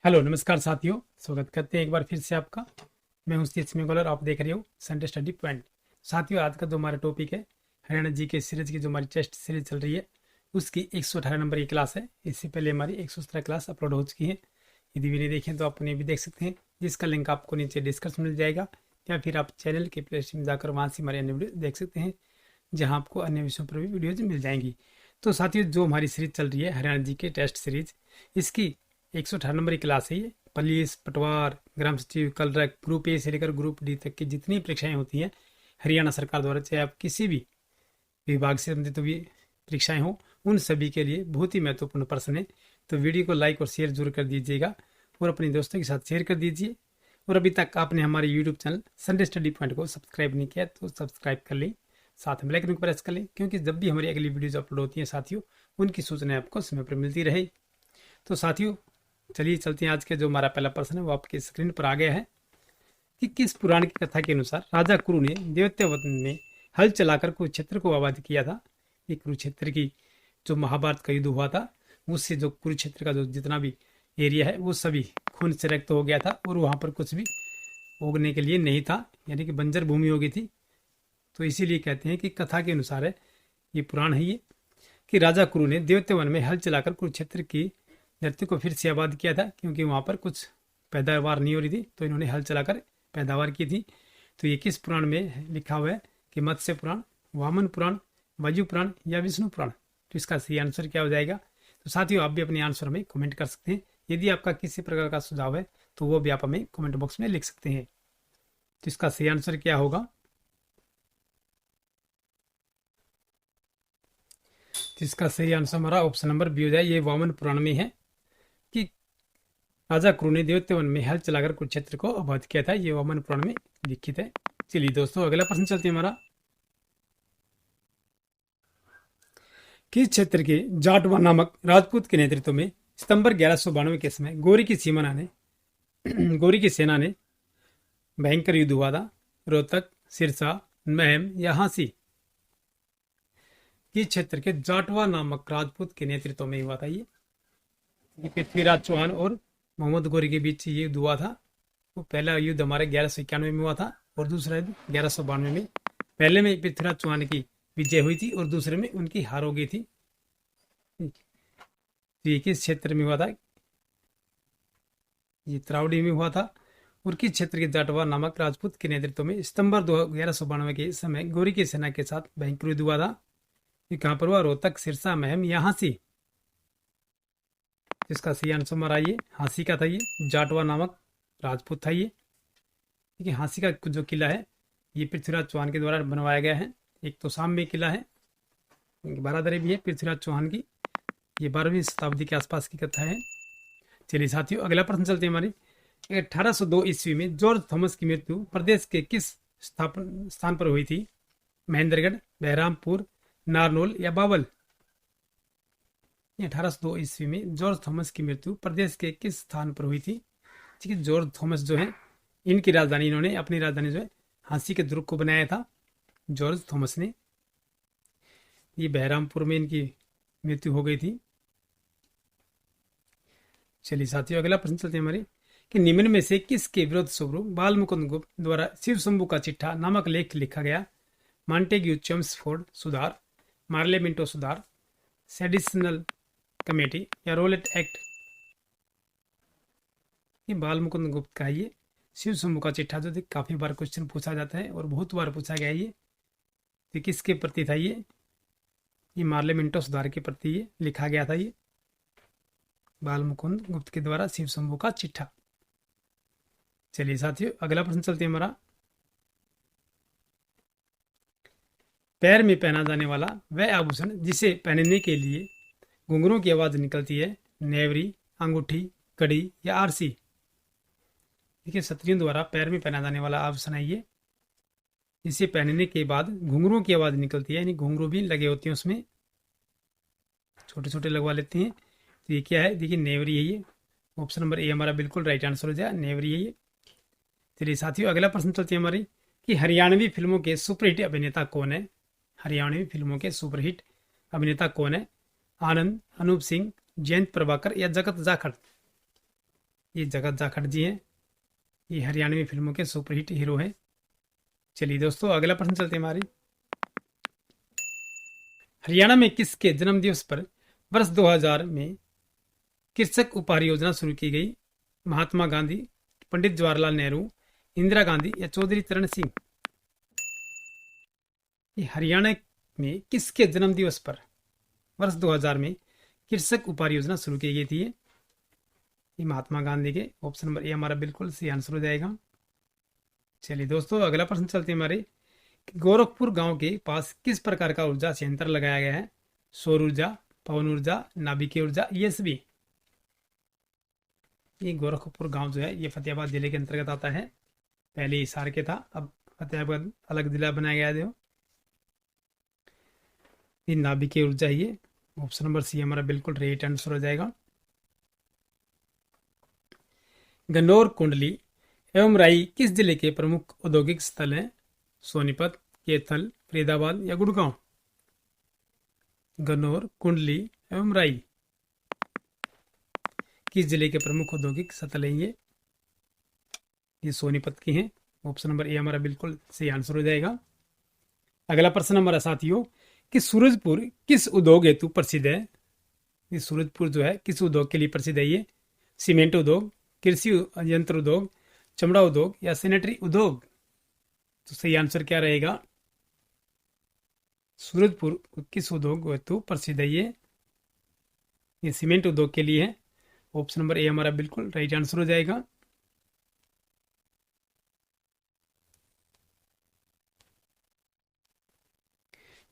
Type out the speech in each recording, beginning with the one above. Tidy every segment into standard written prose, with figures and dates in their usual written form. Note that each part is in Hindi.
हेलो नमस्कार साथियों, स्वागत करते हैं एक बार फिर से आपका। मैं हूं स्टीव स्मेगोलर, आप देख रहे हो संडे स्टडी पॉइंट। साथियों, आज का जो हमारा टॉपिक है हरियाणा जी के सीरीज की जो हमारी टेस्ट सीरीज चल रही है उसकी 118 नंबर की क्लास है। इससे पहले हमारी 117 क्लास अपलोड हो चुकी है। यदि भी नहीं देखें तो आप उन्हें भी देख सकते हैं, जिसका लिंक आपको नीचे डिस्क्रिप्शन मिल जाएगा, या फिर आप चैनल के प्ले लिस्ट में जाकर वहाँ से हमारे अन्य वीडियो देख सकते हैं, जहाँ आपको अन्य विषयों पर भी वीडियोज मिल जाएंगी। तो साथियों, जो हमारी सीरीज चल रही है हरियाणा जी के टेस्ट सीरीज, इसकी 118 नंबर की क्लास है ये। पुलिस, पटवार, ग्राम सचिव, कलरक, ग्रुप ए से लेकर ग्रुप डी तक की जितनी परीक्षाएं होती हैं हरियाणा सरकार द्वारा, चाहे आप किसी भी विभाग से संबंधित भी परीक्षाएं हो, उन सभी के लिए बहुत ही महत्वपूर्ण प्रश्न है। तो वीडियो को लाइक और शेयर जरूर कर दीजिएगा और अपने दोस्तों के साथ शेयर कर दीजिए। और अभी तक आपने हमारे YouTube channel Sunday study point को सब्सक्राइब नहीं किया तो सब्सक्राइब कर लें, साथ में बेल आइकन को प्रेस कर लें, क्योंकि जब भी हमारी अगली वीडियोज अपलोड होती हैं साथियों, उनकी सूचनाएं आपको समय पर मिलती रहे। तो साथियों, चलिए चलते हैं। आज के जो हमारा पहला प्रश्न है वो आपकी स्क्रीन पर आ गया है कि किस पुराण की कथा के अनुसार राजा कुरु ने दैत्य वतन में हल चलाकर कुरुक्षेत्र को आबाद किया था। ये कुरुक्षेत्र की जो महाभारत का युद्ध हुआ था, उससे जो कुरुक्षेत्र का जो जितना भी एरिया है वो सभी खून से रक्त हो गया था और वहां पर कुछ भी उगने के लिए नहीं था, यानी कि बंजर भूमि हो गई थी। तो इसीलिए कहते हैं कि कथा के अनुसार है, ये पुराण है ये, कि राजा कुरु ने दैत्य वन में हल चलाकर कुरुक्षेत्र की धरती को फिर से आबाद किया था, क्योंकि वहां पर कुछ पैदावार नहीं हो रही थी, तो इन्होंने हल चलाकर पैदावार की थी। तो ये किस पुराण में लिखा हुआ है कि मत्स्य पुराण, वामन पुराण, वायु पुराण या विष्णु पुराण? तो इसका सही आंसर क्या हो जाएगा? तो साथियों, आप भी अपने आंसर में कमेंट कर सकते हैं। यदि आपका किसी प्रकार का सुझाव है तो वो भी आप हमें कमेंट बॉक्स में लिख सकते हैं। तो इसका सही आंसर क्या होगा? तो इसका सही आंसर हमारा ऑप्शन नंबर बी हो जाए, ये वामन पुराण में है कि राजा क्रू ने दैत्य वन में हल चलाकर कुरुक्षेत्र को आबाद किया था। ये वामन पुराण में लिखित है। चलिए दोस्तों, अगला प्रश्न चलते हैं हमारा। किस क्षेत्र के जाटवा नामक राजपूत के नेतृत्व में सितंबर 1192 के समय गौरी की सेना ने भयंकर युद्ध हुआ था? रोहतक, सिरसा, महम या हांसी? किस क्षेत्र के जाटवा नामक राजपूत के नेतृत्व में हुआ था ये पृथ्वीराज चौहान और मोहम्मद गौरी के बीच ये युद्ध हुआ था। वो पहला युद्ध हमारे 1191 में हुआ था और दूसरा युद्ध 1192 में। पहले में पृथ्वीराज चौहान की विजय हुई थी और दूसरे में उनकी हार हो गई थी। तो ये किस क्षेत्र में हुआ था? ये त्रावडी में हुआ था। और किस क्षेत्र के जाटवा नामक राजपूत के नेतृत्व में सितंबर 1192 के समय गौरी की सेना के साथ भयंकर युद्ध हुआ था? ये कहाँ पर हुआ? रोहतक, सिरसा, महम या हांसी? इसका सही आंसर हमारा ये हांसी का था। ये जाटवा नामक राजपूत था ये। देखिए, हांसी का जो किला है ये पृथ्वीराज चौहान के द्वारा बनवाया गया है। एक तो शाम में किला है, बारादरी भी है पृथ्वीराज चौहान की। ये 12वीं शताब्दी के आसपास की कथा है। चलिए साथियों, अगला प्रश्न चलते हैं हमारी। 1802 ईस्वी में जॉर्ज थॉमस की मृत्यु प्रदेश के किस स्थान पर हुई थी? महेंद्रगढ़, बहरामपुर, नारनौल या बावल? 1802 ईस्वी में जॉर्ज थॉमस की मृत्यु प्रदेश के किस स्थान पर हुई थी? ठीक है, जॉर्ज थॉमस जो है, इनकी राजधानी, इन्होंने अपनी राजधानी जो है हांसी के दुर्ग को बनाया था जॉर्ज थॉमस ने। ये बहरामपुर में इनकी मृत्यु हो गई थी। चलिए साथियों, अगला प्रश्न चलते हैं हमारे कि निम्न में से किसके विरोध स्वरूप बाल मुकुंद गुप्त द्वारा शिव शंभू का चिट्ठा नामक लेख लिखा गया? मॉन्टेग्यू चेम्सफोर्ड सुधार, मार्ले मिंटो सुधार, सेडिशनल कमेटी या रोलेट एक्ट? ये बाल मुकुंद गुप्त का ये शिव शंभू का चिट्ठा जो काफी बार क्वेश्चन पूछा जाता है और बहुत बार पूछा गया है ये। तो किसके प्रति था ये मार्ले मिंटो सुधार के प्रति ये लिखा गया था। ये बाल मुकुंद गुप्त के द्वारा शिव शंभू का चिट्ठा। चलिए साथियों, अगला प्रश्न चलते हैं हमारा। पैर में पहना जाने वाला वह आभूषण जिसे पहनने के लिए घुंघरों की आवाज निकलती है? नेवरी, अंगूठी, कड़ी या आरसी? देखिए, क्षत्रियों द्वारा पैर में पहना जाने वाला आभूषण है ये, जिसे पहनने के बाद घुंघरों की आवाज निकलती है, यानी घुंघरू भी लगे होते हैं उसमें, छोटे छोटे लगवा लेते हैं। तो ये क्या है? देखिए, नेवरी है ये। ऑप्शन नंबर ए हमारा बिल्कुल राइट आंसर हो जाए, नेवरी है ये। चलिए साथियों, अगला प्रश्न चलते हैं हमारी कि हरियाणवी फिल्मों के सुपरहिट अभिनेता कौन है? हरियाणवी फिल्मों के सुपरहिट अभिनेता कौन है? आनंद, अनूप सिंह, जयंत प्रभाकर या जगत जाखड़? ये जगत जाखड़ जी हैं। ये हरियाणवी फिल्मों के सुपरहिट हीरो हैं। चलिए दोस्तों, अगला प्रश्न चलते हैं हमारी। हरियाणा में किसके जन्म दिवस पर वर्ष 2000 में कृषक उपहार योजना शुरू की गई? महात्मा गांधी, पंडित जवाहरलाल नेहरू, इंदिरा गांधी या चौधरी चरण सिंह? ये हरियाणा में किसके जन्म दिवस पर वर्ष 2000 में कृषक उपहार योजना शुरू की गई थी? ये महात्मा गांधी के। ऑप्शन नंबर ए हमारा बिल्कुल सही आंसर हो जाएगा। चलिए दोस्तों, अगला प्रश्न चलते हैं हमारे। गोरखपुर गांव के पास किस प्रकार का ऊर्जा संयंत्र लगाया गया है? सौर ऊर्जा, पवन ऊर्जा, नाभिकीय ऊर्जा, ये सभी? ये गोरखपुर गांव जो है ये फतेहाबाद जिले के अंतर्गत आता है। पहले हिसार के था, अब फतेहाबाद अलग जिला बनाया गया है। ये नाभिकीय ऊर्जा है ये। ऑप्शन नंबर सी हमारा बिल्कुल राइट आंसर हो जाएगा। गन्नौर, कुंडली एवं राई किस जिले के प्रमुख औद्योगिक स्थल हैं? सोनीपत, कैथल, फरीदाबाद या गुड़गांव? गन्नौर, कुंडली एवं राई किस जिले के प्रमुख औद्योगिक स्थल हैं? ये सोनीपत की हैं। ऑप्शन नंबर ए हमारा बिल्कुल सही आंसर हो जाएगा। अगला प्रश्न हमारा साथियों, कि सूरजपुर किस उद्योग हेतु प्रसिद्ध है? ये सूरजपुर जो है किस उद्योग के लिए प्रसिद्ध है? ये सीमेंट उद्योग, कृषि यंत्र उद्योग, चमड़ा उद्योग या सैनिटरी उद्योग? तो सही आंसर क्या रहेगा? सूरजपुर किस उद्योग हेतु प्रसिद्ध है? ये सीमेंट उद्योग के लिए है। ऑप्शन नंबर ए हमारा बिल्कुल राइट आंसर हो जाएगा।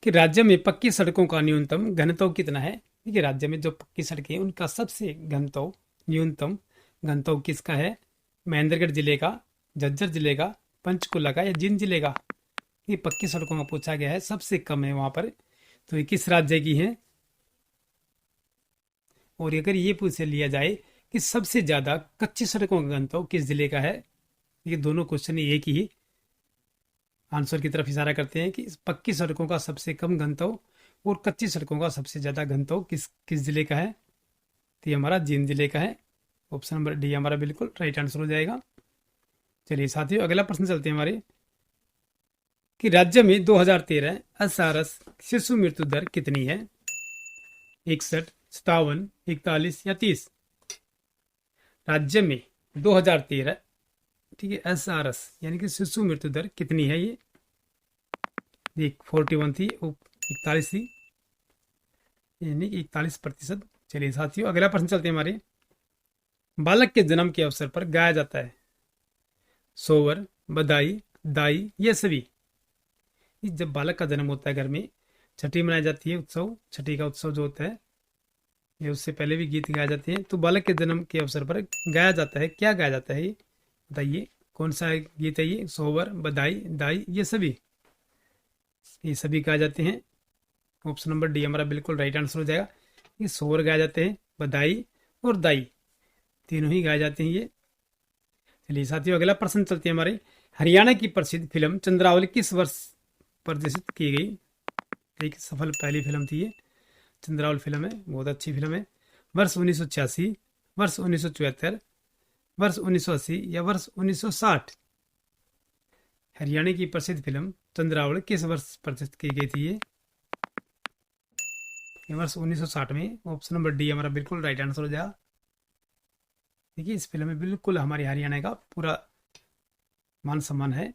कि राज्य में पक्की सड़कों का न्यूनतम घनत्व कितना है? देखिए, राज्य में जो पक्की सड़कें हैं उनका सबसे घनत्व, न्यूनतम घनत्व किसका है? महेंद्रगढ़ जिले का, झज्जर जिले का, पंचकुला का या जींद जिले का? ये पक्की सड़कों का पूछा गया है, सबसे कम है वहां पर। तो ये किस राज्य की है? और अगर ये पूछ लिया जाए कि सबसे ज्यादा कच्ची सड़कों का घनत्व किस जिले का है? ये दोनों क्वेश्चन एक ही आंसर की तरफ इशारा करते हैं कि पक्की सड़कों का सबसे कम घनत्व और कच्ची सड़कों का सबसे ज्यादा घनत्व किस किस जिले का है? तो ये हमारा जींद जिले का है। ऑप्शन नंबर डी हमारा बिल्कुल राइट आंसर हो जाएगा। चलिए साथियों, अगला प्रश्न चलते हैं हमारे। कि राज्य में 2013 एसआरएस शिशु मृत्यु दर कितनी है? 61, 57, 41 या 30? राज्य में 2013, ठीक है, एसआरएस यानी कि शिशु मृत्यु दर कितनी है? ये 41 थी, 41 थी, यानी 41%। चलिए साथियों, अगला प्रश्न चलते हैं हमारे। बालक के जन्म के अवसर पर गाया जाता है सोवर, बधाई, दाई, ये सभी? जब बालक का जन्म होता है घर में, छठी मनाई जाती है, उत्सव, छठी का उत्सव जो होता है, ये उससे पहले भी गीत गाए जाते हैं। तो बालक के जन्म के अवसर पर गाया जाता है, क्या गाया जाता है? ये बताइए, कौन सा गीत है ये? सोवर, बधाई, दाई, ये सभी? ये सभी गाए जाते हैं। ऑप्शन नंबर डी हमारा बिल्कुल राइट आंसर हो जाएगा। ये सोवर गाए जाते हैं, बधाई और दाई तीनों ही गाए जाते हैं ये। चलिए साथियों, अगला प्रश्न चलते हैं हमारे। हरियाणा की प्रसिद्ध फिल्म चंद्रावली किस वर्ष प्रदर्शित की गई? एक सफल पहली फिल्म थी ये, चंद्रावली फिल्म है, बहुत अच्छी फिल्म है। वर्ष 1986, वर्ष 1974, वर्ष 1980 या वर्ष 1960? हरियाणा की प्रसिद्ध फिल्म चंद्रावली किस वर्ष प्रदर्शित की गई थी? ये वर्ष 1960 में। ऑप्शन नंबर डी हमारा बिल्कुल राइट आंसर हो जाएगा। देखिए, इस फिल्म में बिल्कुल हमारे हरियाणा का पूरा मान सम्मान है,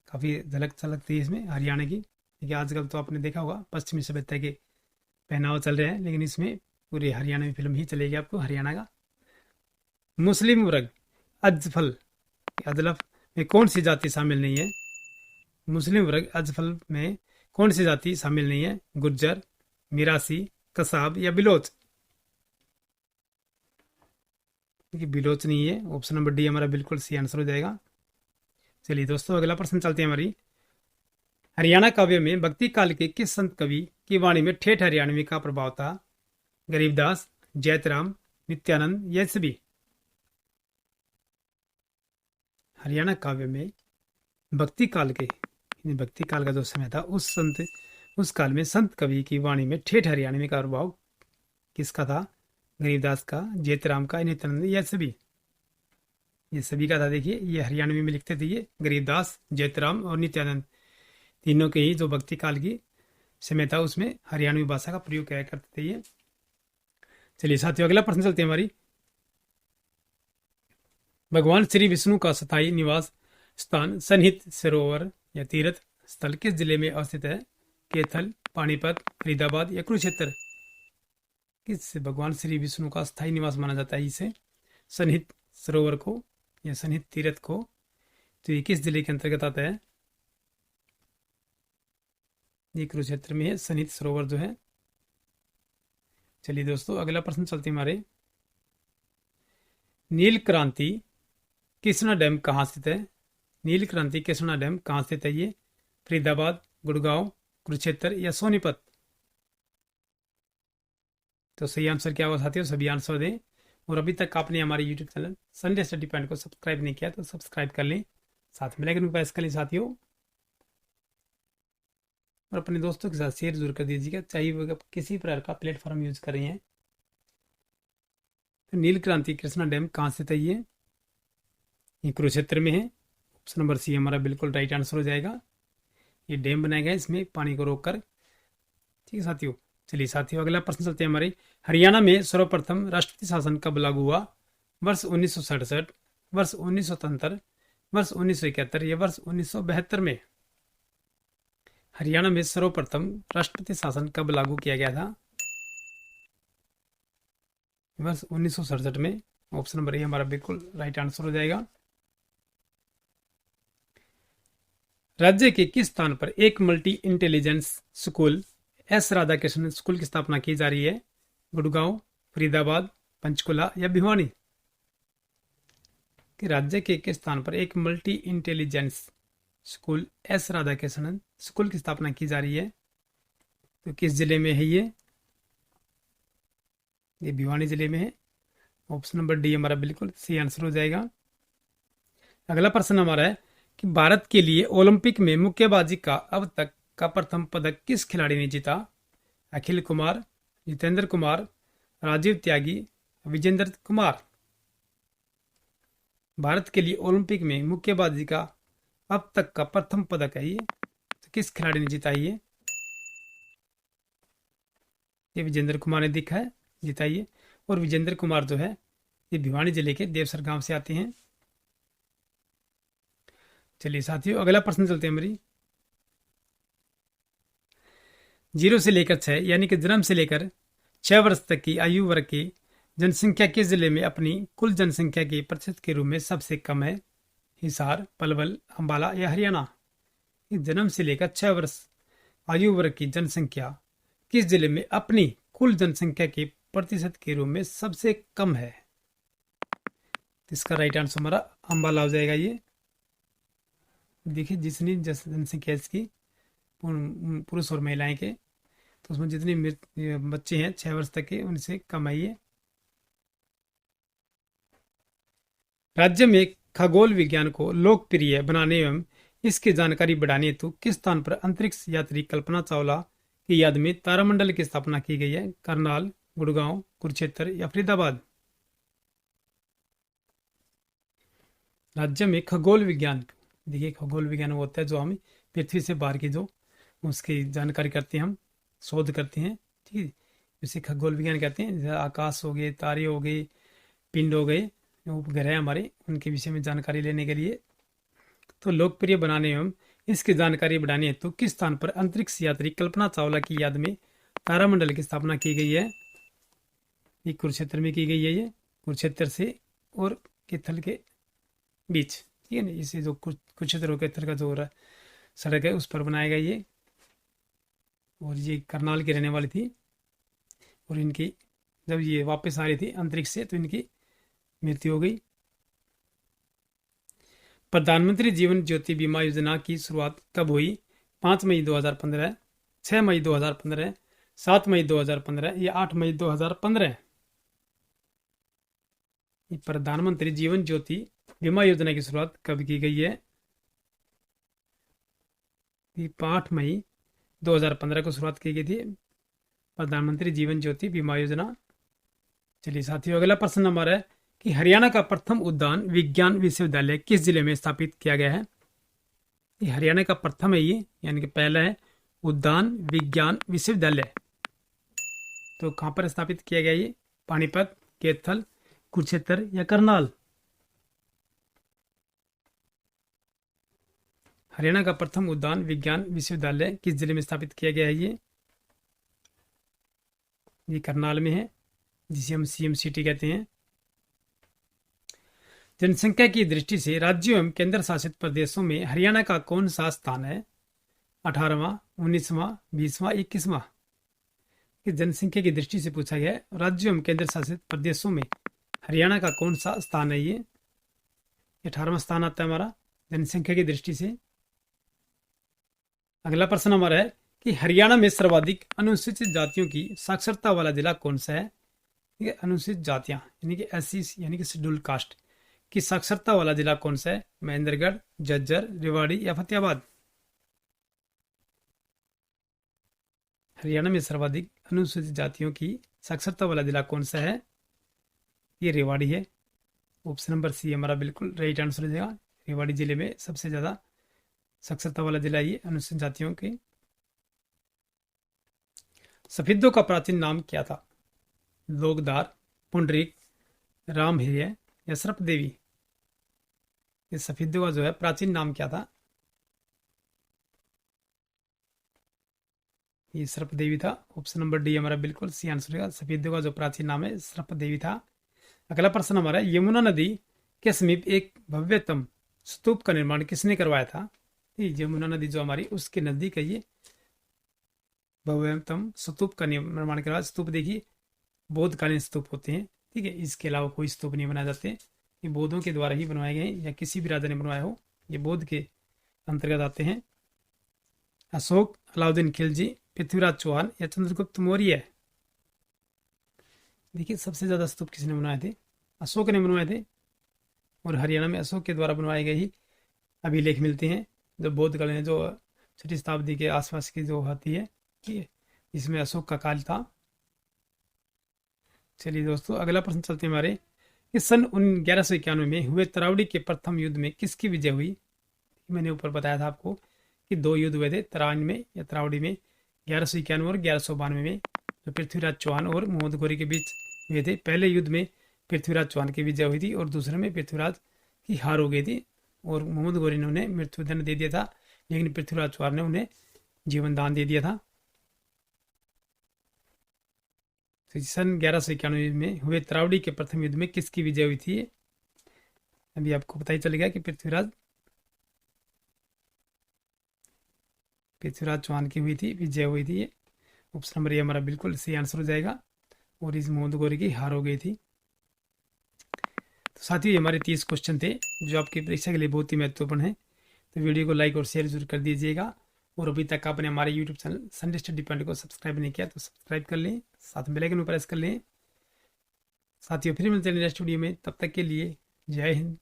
काफ़ी झलक झलकती है इसमें हरियाणा की। देखिए, आजकल तो आपने देखा होगा पश्चिमी सभ्यता के पहनावा चल रहे हैं, लेकिन इसमें पूरी हरियाणवी फिल्म ही चलेगी आपको हरियाणा का। मुस्लिम वर्ग अजफल अदलफ में कौन सी जाति शामिल नहीं है? मुस्लिम वर्ग अजफल में कौन सी जाति शामिल नहीं है? गुर्जर, मिरासी, कसाब या बिलोच? देखिए, बिलोच नहीं है। ऑप्शन नंबर डी हमारा बिल्कुल सही आंसर हो जाएगा। चलिए दोस्तों, अगला प्रश्न चलते हैं हमारी। हरियाणा काव्य में भक्ति काल के किस संत कवि की वाणी में ठेठ हरियाणवी का प्रभाव था? गरीबदास, जैतराम, नित्यानंद, ये सभी? हरियाणा काव्य में भक्ति काल का जो समय था उस काल में संत कवि की वाणी में ठेठ हरियाणवी का प्रभाव किसका था? गरीबदास का, जैतराम का, नित्यानंद, ये सभी? ये सभी का था। देखिए ये हरियाणवी में लिखते थे, ये गरीबदास, जयतराम और नित्यानंद, तीनों के ही जो भक्ति काल की समय था उसमें हरियाणवी भाषा का प्रयोग किया करते थे ये। चलिए साथियों अगला प्रश्न चलते हैं हमारी। भगवान श्री विष्णु का स्थायी निवास स्थान सन्निहित सरोवर या तीर्थ स्थल किस जिले में अवस्थित है? कैथल, पानीपत, फरीदाबाद या कुरुक्षेत्र? किस भगवान श्री विष्णु का स्थायी निवास माना जाता है इसे, सन्निहित सरोवर को या सन्निहित तीर्थ को? तो ये किस जिले के अंतर्गत आता है? ये कुरुक्षेत्र में है सन्निहित सरोवर जो है। चलिए दोस्तों अगला प्रश्न चलते हैं हमारे। नील क्रांति कृष्णा डैम कहाँ स्थित है? नील क्रांति कृष्णा डैम कहाँ स्थित है ये? फरीदाबाद, गुड़गांव, कुरुक्षेत्र या सोनीपत? तो सही आंसर क्या होगा साथियों, सभी आंसर दें। और अभी तक आपने हमारे YouTube channel Sunday study point को सब्सक्राइब नहीं किया तो सब्सक्राइब कर लें, साथ में लाइक को प्रेस कर लें साथियों, और अपने दोस्तों के साथ शेयर जरूर कर दीजिएगा, चाहे वो किसी प्रकार का प्लेटफॉर्म यूज कर रहे हैं। तो नील क्रांति कृष्णा डैम कहाँ स्थित है ये कुरुक्षेत्र में है। ऑप्शन नंबर सी हमारा बिल्कुल राइट आंसर हो जाएगा। ये डैम बनाया गया है इसमें पानी को रोककर। ठीक है साथियों। चलिए साथियों अगला प्रश्न चलते हैं हमारे। हरियाणा में सर्वप्रथम राष्ट्रपति शासन कब लागू हुआ? वर्ष 1967, वर्ष 1973, वर्ष 1971 या वर्ष 1972 में? हरियाणा में सर्वप्रथम राष्ट्रपति शासन कब लागू किया गया था? वर्ष 1967 में। ऑप्शन नंबर ए हमारा बिल्कुल राइट आंसर हो जाएगा। राज्य के किस स्थान पर एक multi intelligence school S Radhakrishnan school की स्थापना की जा रही है? गुड़गांव, फरीदाबाद, पंचकुला या भिवानी? कि राज्य के किस स्थान पर एक multi intelligence school S Radhakrishnan school की स्थापना की जा रही है? तो किस जिले में है ये भिवानी जिले में है। ऑप्शन नंबर डी हमारा बिल्कुल सही आंसर हो जाएगा। अगला प्रश्न हमारा है कि भारत के लिए ओलंपिक में मुक्केबाजी का अब तक का प्रथम पदक किस खिलाड़ी ने जीता? अखिल कुमार, जितेंद्र कुमार, राजीव त्यागी, विजेंद्र कुमार? भारत के लिए ओलंपिक में मुक्केबाजी का अब तक का प्रथम पदक है ये, तो किस खिलाड़ी ने जीता ये विजेंद्र कुमार ने जीता ये। और विजेंद्र कुमार जो है ये भिवानी जिले के देवसर गांव से आते हैं। चलिए साथियों अगला प्रश्न चलते हैं हमारी। 0 से लेकर 6 यानी कि जन्म से लेकर 6 वर्ष तक की आयु वर्ग की जनसंख्या किस जिले में अपनी कुल जनसंख्या के प्रतिशत के रूप में सबसे कम है? हिसार, पलवल, अंबाला या हरियाणा? जन्म से लेकर 6 वर्ष आयु वर्ग की जनसंख्या किस जिले में अपनी कुल जनसंख्या के प्रतिशत के रूप में सबसे कम है? इसका राइट आंसर हमारा अंबाला हो जाएगा ये। देखिए जितनी जनसंख्या इसकी पुरुष और महिलाएं के, तो उसमें जितने बच्चे हैं 6 वर्ष तक के उनसे कम है ये। राज्य में खगोल विज्ञान को लोकप्रिय बनाने एवं इसकी जानकारी बढ़ाने हेतु किस स्थान पर अंतरिक्ष यात्री कल्पना चावला की याद में तारामंडल की स्थापना की गई है? करनाल, गुड़गांव, कुरुक्षेत्र या फरीदाबाद? राज्य में खगोल विज्ञान, देखिए खगोल विज्ञान वो होता है जो हम पृथ्वी से बाहर की जो उसकी जानकारी करते हैं, हम शोध करते हैं। ठीक है, इसे खगोल विज्ञान कहते हैं। जैसे आकाश हो गए, तारे हो गए, पिंड हो गए, उपग्रह हमारे, उनके विषय में जानकारी लेने के लिए। तो लोकप्रिय बनाने एवं इसकी जानकारी बढ़ाने हेतु किस स्थान पर अंतरिक्ष यात्री कल्पना चावला की याद में तारामंडल की स्थापना की गई है? ये कुरुक्षेत्र में की गई है। ये कुरुक्षेत्र से और कैथल के बीच, ठीक है ना, इसे जो कुरुक्षेत्र और कैथल का जो सड़क है उस पर बनाया गया ये। और ये करनाल की रहने वाली थी, और इनकी जब ये वापस आ रही थी अंतरिक्ष से तो इनकी मृत्यु हो गई। प्रधानमंत्री जीवन ज्योति बीमा योजना की शुरुआत कब हुई? 5 मई 2015, 6 मई 2015, 7 मई 2015 या 8 मई 2015? प्रधानमंत्री जीवन ज्योति बीमा योजना की शुरुआत कब की गई है? 8 मई 2015 को शुरुआत की गई थी प्रधानमंत्री जीवन ज्योति बीमा योजना। चलिए साथियों अगला प्रश्न हमारा है कि हरियाणा का प्रथम उद्यान विज्ञान विश्वविद्यालय किस जिले में स्थापित किया गया है? ये हरियाणा का प्रथम है ये, यानी कि पहला है उद्यान विज्ञान विश्वविद्यालय। तो कहाँ पर स्थापित किया गया ये? पानीपत, कैथल, कुरुक्षेत्र या करनाल? हरियाणा का प्रथम उद्यान विज्ञान विश्वविद्यालय किस जिले में स्थापित किया गया है? ये करनाल में है, जिसे हम सीएम सिटी कहते हैं। जनसंख्या की दृष्टि से राज्यों एवं केंद्र शासित प्रदेशों में हरियाणा का कौन सा स्थान है? 18वां, 19वां, 20वां, 21वां? जनसंख्या की दृष्टि से पूछा गया है, राज्यों एवं केंद्र शासित प्रदेशों में हरियाणा का कौन सा स्थान है? ये 18वां स्थान आता है हमारा जनसंख्या की दृष्टि से। अगला प्रश्न हमारा है कि हरियाणा में सर्वाधिक अनुसूचित जातियों की साक्षरता वाला जिला कौन सा है? ठीक है, अनुसूचित जातियां यानी कि एससी यानी कि शेड्यूल्ड कास्ट की साक्षरता वाला जिला कौन सा है? महेंद्रगढ़, झज्जर, रेवाड़ी या फतेहाबाद? हरियाणा में सर्वाधिक अनुसूचित जातियों की साक्षरता वाला जिला कौन सा है? ये रेवाड़ी है। ऑप्शन नंबर सी हमारा बिल्कुल राइट आंसर हो जाएगा। रेवाड़ी जिले में सबसे ज्यादा साक्षरता वाला जिला ये अनुसूचित जातियों के। सफेदों का प्राचीन नाम क्या था? लोकदार, पुंडरीक, रामहेय या सर्प देवी? ये सफेदों का जो है प्राचीन नाम क्या था? ये सर्प देवी था। ऑप्शन नंबर डी हमारा बिल्कुल सी आंसर है। सफेदों का जो प्राचीन नाम है सर्प देवी था। अगला प्रश्न हमारा, यमुना नदी के समीप एक भव्यतम स्तूप का निर्माण किसने करवाया था? यमुना नदी जो हमारी उसके नजदीक है ये भव्यतम स्तूप का निर्माण करवाया। स्तूप देखिए बौद्धकालीन स्तूप होते हैं, ठीक है, इसके अलावा कोई स्तूप नहीं बनाए जाते। ये बौद्धों के द्वारा ही बनवाए गए या किसी भी राजा ने बनवाया हो, ये बौद्ध के अंतर्गत आते हैं। अशोक, अलाउद्दीन खिलजी, पृथ्वीराज चौहान या चंद्रगुप्त मौर्य? देखिए सबसे ज्यादा स्तूप किसने बनवाए थे? अशोक ने बनवाए थे। और हरियाणा में अशोक के द्वारा बनवाए गए ही अभिलेख मिलते हैं जो बौद्ध कालीन जो 6वीं शताब्दी के आसपास की जो होती है, ठीक है, इसमें अशोक का काल था। चलिए दोस्तों अगला प्रश्न चलते हैं हमारे कि सन 1191 में हुए तरावड़ी के प्रथम युद्ध में किसकी विजय हुई? मैंने ऊपर बताया था आपको कि 2 युद्ध हुए थे तराइन में या तरावड़ी में, 1191 और 1192 में, जो पृथ्वीराज चौहान और मोहम्मद गौरी के बीच हुए थे। पहले युद्ध में पृथ्वीराज चौहान की विजय हुई थी और दूसरे में पृथ्वीराज की हार हो गई थी और मोहम्मद गौरी ने उन्हें मृत्युदंड दे दिया था, लेकिन पृथ्वीराज चौहान ने उन्हें जीवन दान दे दिया था। तो सन 1191 में हुए तरावड़ी के प्रथम युद्ध में किसकी विजय हुई थी? अभी आपको पता ही चल गया कि पृथ्वीराज चौहान की हुई थी, विजय हुई थी। ये ऑप्शन नंबर ए हमारा बिल्कुल सही आंसर हो जाएगा और इस मोहम्मद गौरी की हार हो गई थी। तो साथियों ये हमारे 30 क्वेश्चन थे जो आपकी परीक्षा के लिए बहुत ही महत्वपूर्ण है। तो वीडियो को लाइक और शेयर जरूर कर दीजिएगा और अभी तक आपने हमारे YouTube channel Sunday study point को सब्सक्राइब नहीं किया तो सब्सक्राइब कर लें, साथ में बेल आइकन पर प्रेस कर लें। साथियों फिर मिलते हैं नेक्स्ट वीडियो में, तब तक के लिए जय हिंद।